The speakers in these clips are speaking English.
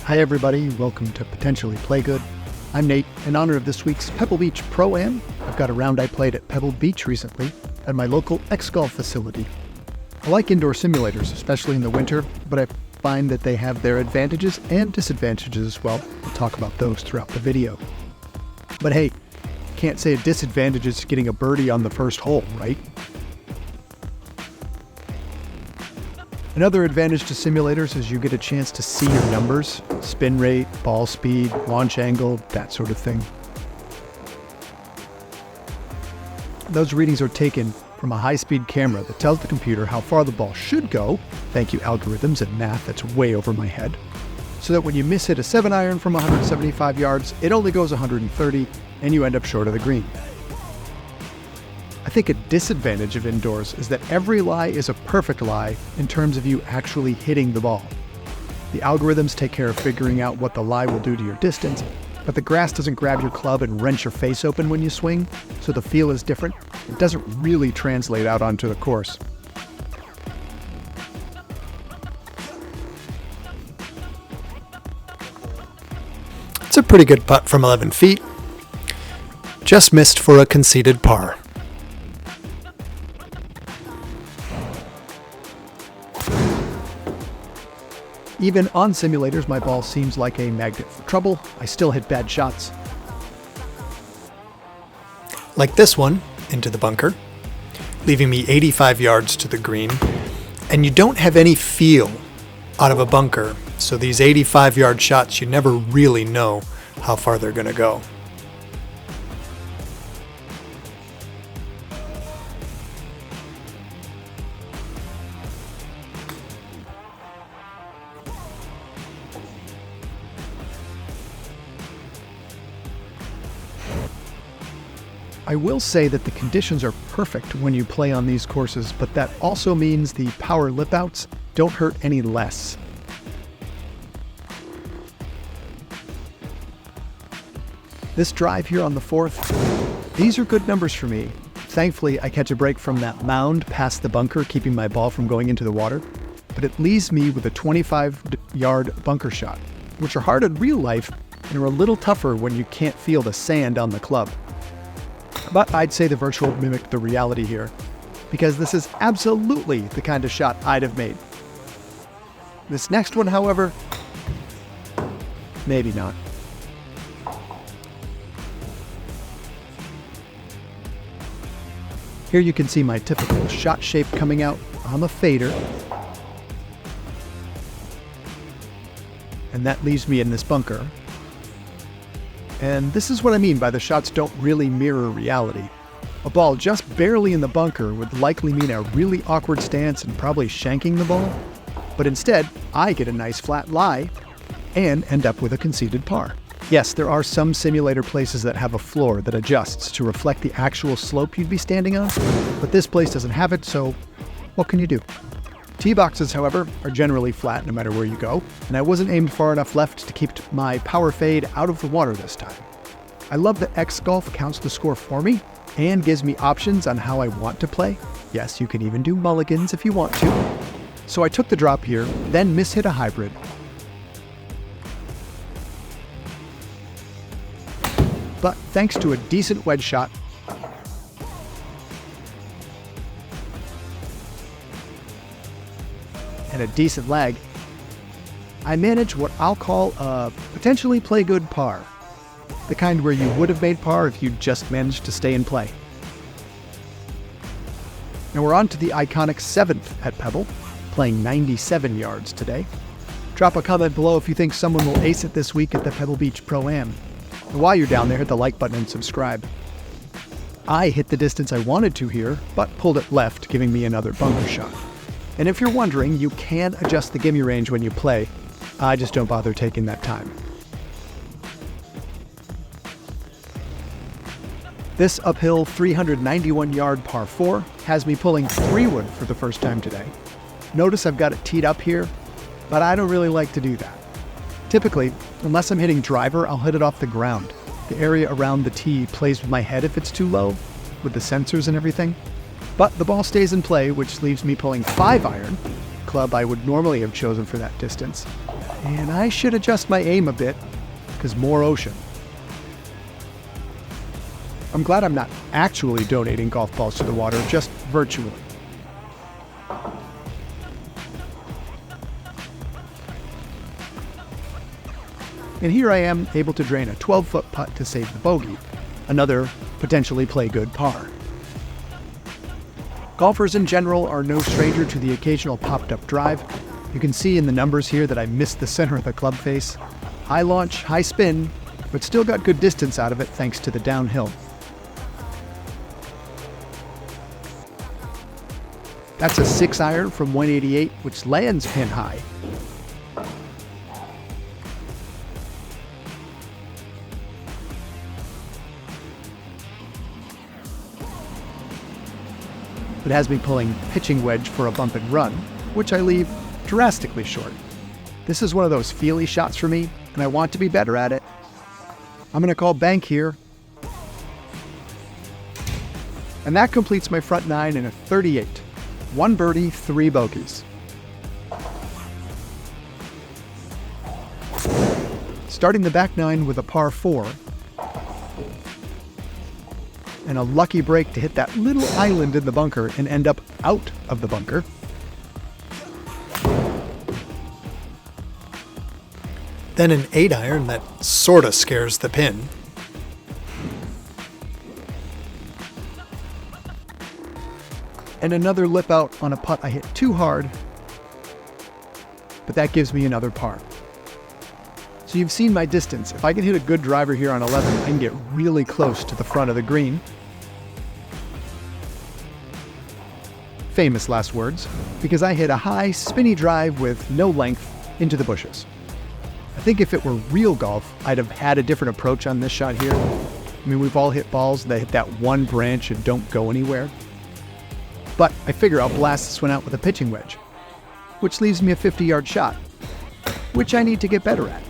Hi everybody, welcome to Potentially Play Good. I'm Nate. In honor of this week's Pebble Beach Pro-Am, I've got a round I played at Pebble Beach recently at my local Xgolf facility. I like indoor simulators, especially in the winter, but I find that they have their advantages and disadvantages as well. We'll talk about those throughout the video. But hey, can't say a disadvantage is getting a birdie on the first hole, right? Another advantage to simulators is you get a chance to see your numbers, spin rate, ball speed, launch angle, that sort of thing. Those readings are taken from a high-speed camera that tells the computer how far the ball should go, thank you algorithms and math that's way over my head, so that when you miss hit a 7-iron from 175 yards, it only goes 130 and you end up short of the green. I think a disadvantage of indoors is that every lie is a perfect lie in terms of you actually hitting the ball. The algorithms take care of figuring out what the lie will do to your distance, but the grass doesn't grab your club and wrench your face open when you swing, so the feel is different. It doesn't really translate out onto the course. It's a pretty good putt from 11 feet. Just missed for a conceded par. Even on simulators, my ball seems like a magnet for trouble. I still hit bad shots. Like this one, into the bunker, leaving me 85 yards to the green. And you don't have any feel out of a bunker, so these 85-yard shots, you never really know how far they're going to go. I will say that the conditions are perfect when you play on these courses, but that also means the power lip-outs don't hurt any less. This drive here on the fourth, these are good numbers for me. Thankfully, I catch a break from that mound past the bunker, keeping my ball from going into the water, but it leaves me with a 25-yard bunker shot, which are hard in real life and are a little tougher when you can't feel the sand on the club. But I'd say the virtual mimicked the reality here, because this is absolutely the kind of shot I'd have made. This next one, however, maybe not. Here you can see my typical shot shape coming out. I'm a fader. And that leaves me in this bunker. And this is what I mean by the shots don't really mirror reality. A ball just barely in the bunker would likely mean a really awkward stance and probably shanking the ball. But instead, I get a nice flat lie and end up with a conceded par. Yes, there are some simulator places that have a floor that adjusts to reflect the actual slope you'd be standing on, but this place doesn't have it, so what can you do? Tee boxes, however, are generally flat no matter where you go, and I wasn't aimed far enough left to keep my power fade out of the water this time. I love that Xgolf counts the score for me and gives me options on how I want to play. Yes, you can even do mulligans if you want to. So I took the drop here, then mishit a hybrid. But thanks to a decent wedge shot, and a decent lag, I managed what I'll call a potentially play good par. The kind where you would have made par if you just managed to stay in play. Now we're on to the iconic 7th at Pebble, playing 97 yards today. Drop a comment below if you think someone will ace it this week at the Pebble Beach Pro-Am. And while you're down there, hit the like button and subscribe. I hit the distance I wanted to here, but pulled it left, giving me another bunker shot. And if you're wondering, you can adjust the gimme range when you play. I just don't bother taking that time. This uphill 391-yard par 4 has me pulling 3-wood for the first time today. Notice I've got it teed up here, but I don't really like to do that. Typically, unless I'm hitting driver, I'll hit it off the ground. The area around the tee plays with my head if it's too low, with the sensors and everything. But the ball stays in play, which leaves me pulling 5-iron, club I would normally have chosen for that distance. And I should adjust my aim a bit, because more ocean. I'm glad I'm not actually donating golf balls to the water, just virtually. And here I am, able to drain a 12-foot putt to save the bogey, another potentially play good par. Golfers in general are no stranger to the occasional popped-up drive. You can see in the numbers here that I missed the center of the club face. High launch, high spin, but still got good distance out of it thanks to the downhill. That's a 6-iron from 188, which lands pin high. It has me pulling pitching wedge for a bump and run, which I leave drastically short. This is one of those feely shots for me, and I want to be better at it. I'm going to call bank here. And that completes my front 9 in a 38. 1 birdie, 3 bogeys. Starting the back 9 with a par 4. And a lucky break to hit that little island in the bunker and end up out of the bunker. Then an 8-iron that sorta scares the pin. And another lip out on a putt I hit too hard, but that gives me another par. So you've seen my distance. If I can hit a good driver here on 11, I can get really close to the front of the green. Famous last words, because I hit a high, spinny drive with no length into the bushes. I think if it were real golf, I'd have had a different approach on this shot here. I mean, we've all hit balls that hit that one branch and don't go anywhere. But I figure I'll blast this one out with a pitching wedge, which leaves me a 50-yard shot, which I need to get better at.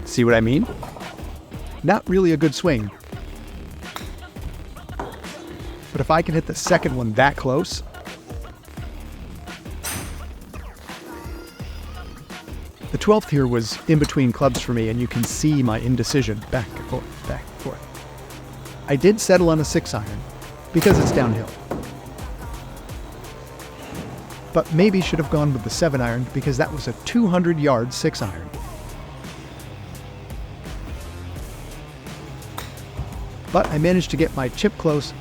See what I mean? Not really a good swing. But if I can hit the second one that close, the 12th here was in between clubs for me, and you can see my indecision back and forth, back and forth. I did settle on a 6-iron because it's downhill. But maybe should have gone with the 7-iron because that was a 200-yard 6-iron. But I managed to get my chip close.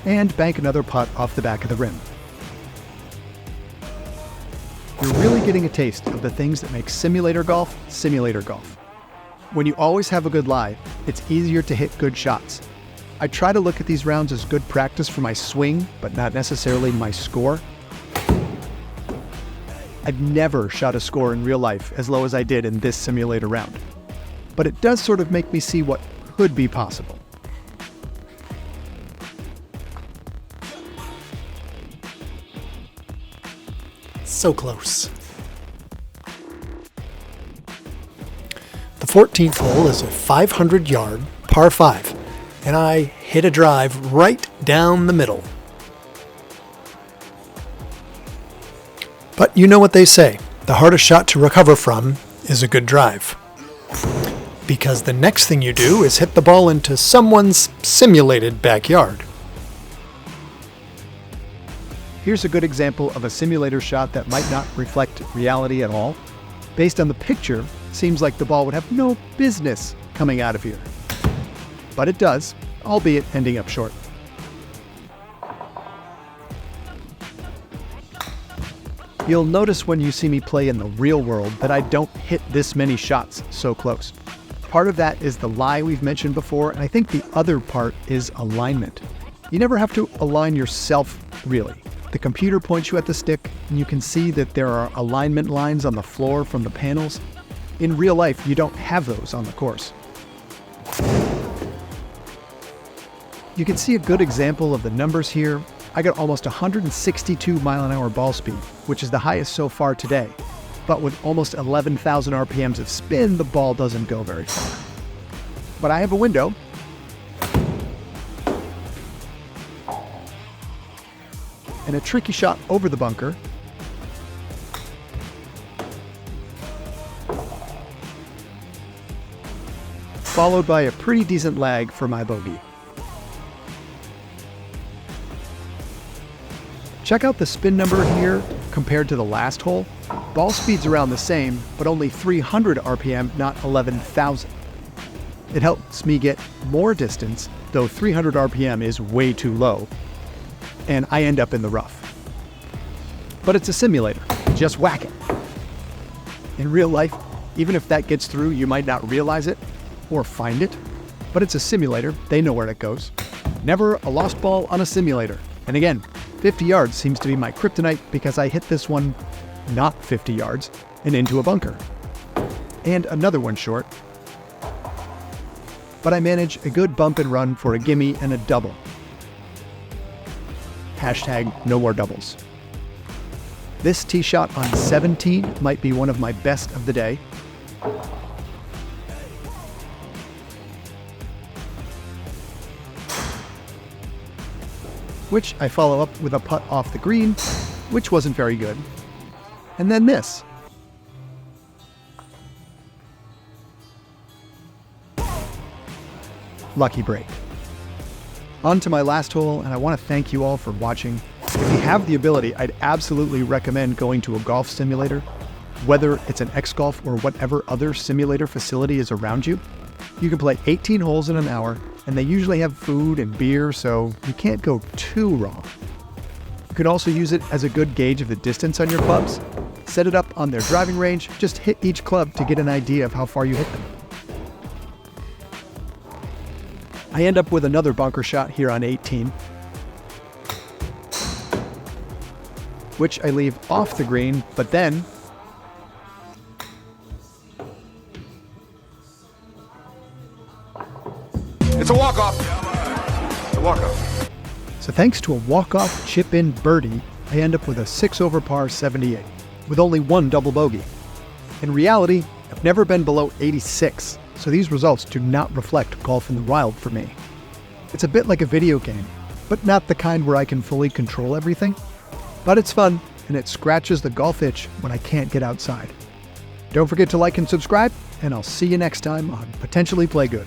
And bank another putt off the back of the rim. You're really getting a taste of the things that make simulator golf. When you always have a good lie, it's easier to hit good shots. I try to look at these rounds as good practice for my swing, but not necessarily my score. I've never shot a score in real life as low as I did in this simulator round. But it does sort of make me see what could be possible. So close. The 14th hole is a 500-yard par 5, and I hit a drive right down the middle. But you know what they say, the hardest shot to recover from is a good drive. Because the next thing you do is hit the ball into someone's simulated backyard. Here's a good example of a simulator shot that might not reflect reality at all. Based on the picture, seems like the ball would have no business coming out of here. But it does, albeit ending up short. You'll notice when you see me play in the real world that I don't hit this many shots so close. Part of that is the lie we've mentioned before, and I think the other part is alignment. You never have to align yourself, really. The computer points you at the stick, and you can see that there are alignment lines on the floor from the panels. In real life, you don't have those on the course. You can see a good example of the numbers here. I got almost 162 mile-an-hour ball speed, which is the highest so far today. But with almost 11,000 RPMs of spin, the ball doesn't go very far. But I have a window. and a tricky shot over the bunker. Followed by a pretty decent lag for my bogey. Check out the spin number here compared to the last hole. Ball speed's around the same, but only 300 RPM, not 11,000. It helps me get more distance, though 300 RPM is way too low, and I end up in the rough. But it's a simulator. Just whack it. In real life, even if that gets through, you might not realize it or find it, but it's a simulator. They know where it goes. Never a lost ball on a simulator. And again, 50 yards seems to be my kryptonite because I hit this one not 50 yards and into a bunker. And another one short. But I manage a good bump and run for a gimme and a double. Hashtag no more doubles. This tee shot on 17 might be one of my best of the day. Which I follow up with a putt off the green, which wasn't very good. And then this. Lucky break. On to my last hole, and I want to thank you all for watching. If you have the ability, I'd absolutely recommend going to a golf simulator, whether it's an Xgolf or whatever other simulator facility is around you. You can play 18 holes in an hour, and they usually have food and beer, so you can't go too wrong. You can also use it as a good gauge of the distance on your clubs. Set it up on their driving range, just hit each club to get an idea of how far you hit them. I end up with another bunker shot here on 18, which I leave off the green, but then it's a walk-off. It's a walk-off. So thanks to a walk-off chip-in birdie, I end up with a 6 over par 78, with only one double bogey. In reality, I've never been below 86, so these results do not reflect golf in the wild for me. It's a bit like a video game, but not the kind where I can fully control everything. But it's fun, and it scratches the golf itch when I can't get outside. Don't forget to like and subscribe, and I'll see you next time on Potentially Play Good.